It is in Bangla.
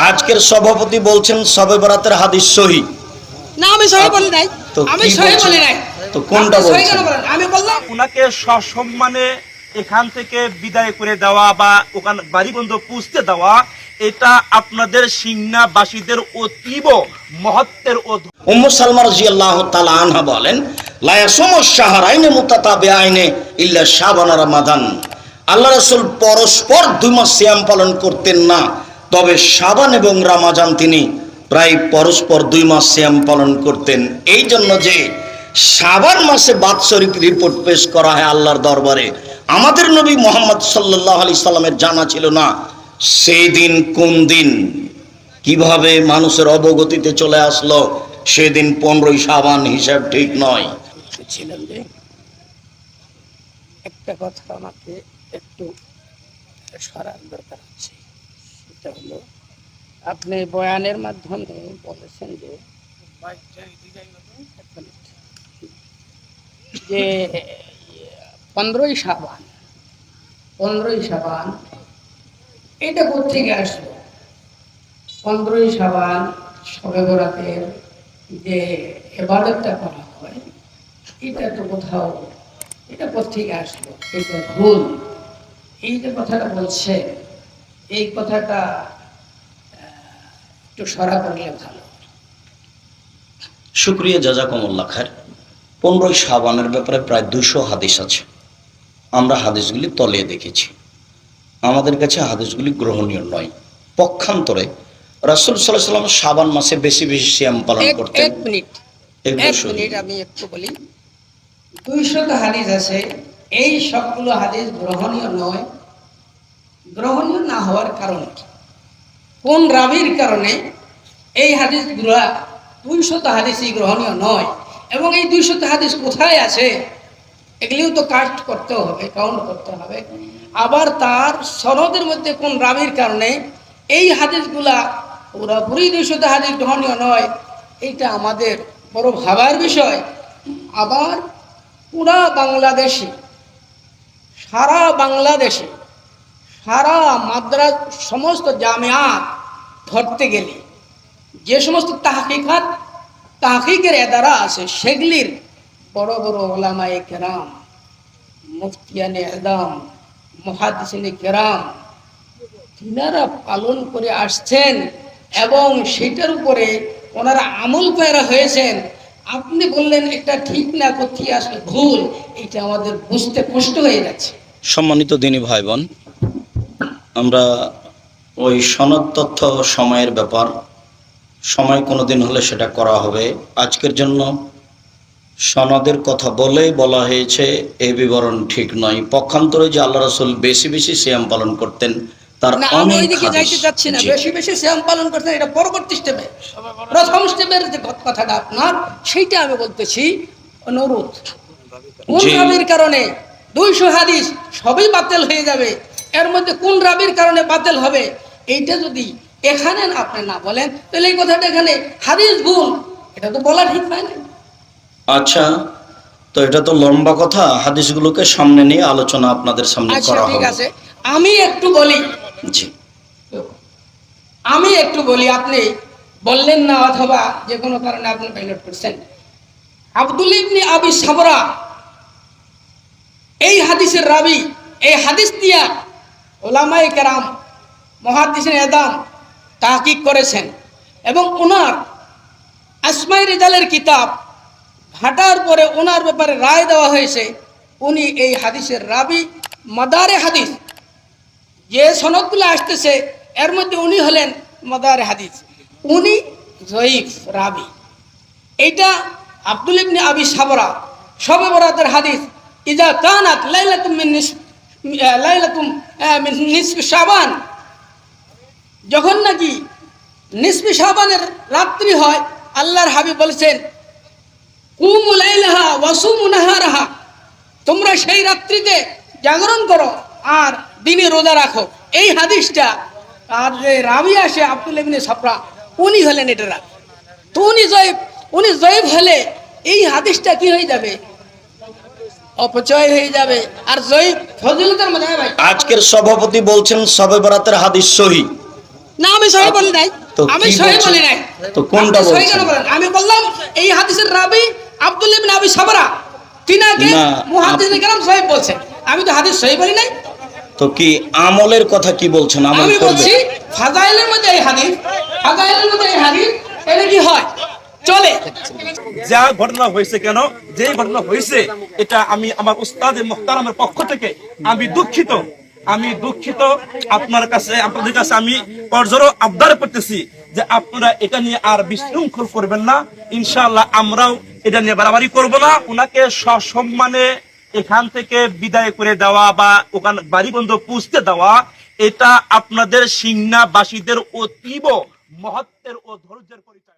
আজকের সভাপতি বলছেন শবে বরাতের হাদিস সহি। না আমি সহি বলি নাই, আমি সহি বলি নাই। তো কোনটা বলছেন? আমি বললাম ওনাকে সসম্মানে এখান থেকে বিদায় করে দেওয়া বা ওখানে বাড়ি পর্যন্ত পৌঁছতে দেওয়া, এটা আপনাদের সিংনাবাসীদের অতীব মহত্বের উম্মু সালমা রাদিয়াল্লাহু তাআলা আনহা বলেন, লা ইয়াসুমু শাহরাইনে মুতাতাবিআইনে ইল্লা শাবান ওয়া রমাদান। আল্লাহ রাসূল পরস্পর 2 মাস সিয়াম পালন করতেন না, তবে শাবান এবং রমাজান তিনি প্রায় পরস্পর 2 মাস সিয়াম পালন করতেন। এই জন্য যে শাবান মাসে বাৎসরিক রিপোর্ট পেশ করা হয় আল্লাহর দরবারে, আমাদের নবী মুহাম্মদ সাল্লাল্লাহু আলাইহি সাল্লামের জানা ছিল না সেই দিন কোন দিন, কিভাবে মানুষের অবগতিতে চলে আসলো সেদিন 15ই শাবান, হিসাব ঠিক নয়। ছিলাম যে একটা কথা আমাকে একটু সরার দরকার আছে। সেটা হলো, আপনি বয়ানের মাধ্যমে বলেছেন যে 15ই শাবান এটা কোথেকে আসলো? 15ই শাবান শবে বরাতের যে ইবাদতটা করা হয়, এটা তো কোথাও, এটা কোথেকে আসলো? এটা ভুল। এই যে কথাটা বলছে, এই কথাটা একটু সরা করলে ভালো। শুকরিয়া, জাযাকুমুল্লাহ খায়ের। 15ই শাবানের ব্যাপারে প্রায় 200 হাদিস আছে। আমরা হাদিসগুলি তলিয়ে দেখেছি, আমাদের কাছে হাদিসগুলি গ্রহণীয় নয়। পক্ষান্তরে রাসূল সাল্লাল্লাহু আলাইহি ওয়াসাল্লাম শাবান মাসে বেশি বেশি সিয়াম পালন করতেন। এক মিনিট আমি একটু বলি। 200 হাদিস আছে, এই সবগুলো হাদিস গ্রহণীয় নয়। গ্রহণীয় না হওয়ার কারণ কি? কোন রাবির কারণে এই হাদিসগুলো 200 হাদিসই গ্রহণীয় নয়? এবং এই 200 হাদিস কোথায় আছে এগুলিও তো কাউন্ট করতে হবে। আবার তার সনদের মধ্যে কোন রাবির কারণে এই হাদিসগুলা পুরোপুরি 200 হাদিস গ্রহণীয় নয়, এইটা আমাদের বড় ভাবার বিষয়। আবার সারা বাংলাদেশে সারা মাদ্রাস সমস্ত জামিয়াত ধরতে গেলে যে সমস্ত তাহকিকের এদারা আছে, সেগুলির বড় বড় ওলামায়ে কেরাম, মুফতিয়ানে আযম, মুহাদ্দিসিনে কেরাম, তিনারা পালন করে আসছেন এবং সেটার উপরে ওনারা আমল পেরা হয়েছেন। আপনি বললেন এটা ঠিক না, কোথায় আসলে ভুল, এটা আমাদের বুঝতে কষ্ট হয়ে যাচ্ছে। সম্মানিত দিনী ভাই বোন, আমরা ওই সনদ তথ্য সময়ের ব্যাপার, সময় কোনোদিন হলে সেটা করা হবে। আজকের জন্য সনদের কথা বলা হয়েছে এই বিবরণ ঠিক নয়। পক্ষান্তরে যে আল্লাহ রাসূল বেশি বেশি সিয়াম পালন করতেন তার অনেক হাদিস। বেশি বেশি সিয়াম পালন করতেন, এটা পরবর্তী স্টেপে। প্রথম স্টেপের যে কথাটা আপনার, সেইটা আমি বলতেছি। অনুরোধ, কোন রাবির কারণে 200 হাদিস সবই বাতিল হয়ে যাবে, এর মধ্যে কোন রাবির কারণে বাতিল হবে, এইটা যদি এখানে আপনি না বলেন, তাহলে এই কথাটা এখানে হাদিস ভুল, এটা তো বলা ঠিক হয় না। আচ্ছা, তো এটা তো লম্বা কথা, হাদিসগুলোকে সামনে নিয়ে আলোচনা আপনাদের সামনে করা হবে। ঠিক আছে, আমি একটু বলি, আপনি বললেন না, অথবা যে কোনো কারণে আপনি পাইলট করছেন। আব্দুল্লাহ ইবনে আবি সাবরা এই হাদিসের রাবি, এই হাদিস দিয়া উলামায়ে কেরাম, মুহাদ্দিসিনে আযম তাহকিক করেছেন এবং ওনার আসমায়ে রিজালের কিতাব ঘাটার পরে ওনার ব্যাপারে রায় দেওয়া হয়েছে। উনি এই হাদিসের রাবি, মাদারে হাদিস, যে সনদগুলো আসতেছে এর মধ্যে উনি হলেন মাদারে হাদিস, উনি জয়ীফ রাবি। এইটা আব্দুল্লাহ ইবনে আবি সাবরা, শবে বরাতের হাদিস, ইজা কানাত লাইলাতুম মিন নিসফি শাবান, যখন নাকি নিসফি শাবানের রাত্রি হয়, আল্লাহর হাবিব বলেছেন, কুমু লাইলাহা ওয়াসুমু নাহারাহা, তোমরা সেই রাত্রিতে জাগরণ করো আর দিনে রোজা রাখো। এই হাদিসটা আর যে রাবি আসে আব্দুল্লাহ ইবনে সাবরা, উনি হলেন এটা রাবি। তো উনি জয়ীফ হলে এই হাদিসটা কি হয়ে যাবে? অপচয় হয়ে যাবে। আর জয়ীফ ফজিলতের মধ্যে, ভাই আজকের সভাপতি বলছেন শবে বরাতের হাদিস সহি। না আমি সহি বলি নাই, তো আমি কি সহি বলছেন? বলি নাই। তো কোনটা আপনি সহি বলছেন? কেন বলেন? আমি বললাম এই হাদিসের রাবি আব্দুল্লাহ ইবনে আবি সাবরা, তিনাকে না, মুহাদ্দিসিনে কেরাম সহি বলছেন। আমি তো হাদিস সহি বলি নাই। তো কি আমলের কথা কি বলছেন? আমল আমি করবে? বলছি ফাজাইলের মধ্যে এই হাদিস, ফাজাইলের মধ্যে এই হাদিস, এটা কি হয় চলে? যা ঘটনা হয়েছে, কেন যে ঘটনা হয়েছে, এটা আমি আমার উস্তাদ মুহতারামের পক্ষ থেকে আমি দুঃখিত। আপনার কাছে, আপনাদের কাছে আমি করজোড়ে আবদার করতেছি যে আপনারা এটা নিয়ে আর বিশৃঙ্খল করবেন না। ইনশাআল্লাহ আমরাও এটা নিয়ে বাড়াবাড়ি করব না। ওনাকে সসম্মানে এখান থেকে বিদায় করে দেওয়া বা ওখানে বাড়ি বন্ধ পৌঁছতে দেওয়া, এটা আপনাদের সিংনাবাসীদের অতীব মহত্বের ও ধৈর্যের পরিচয়।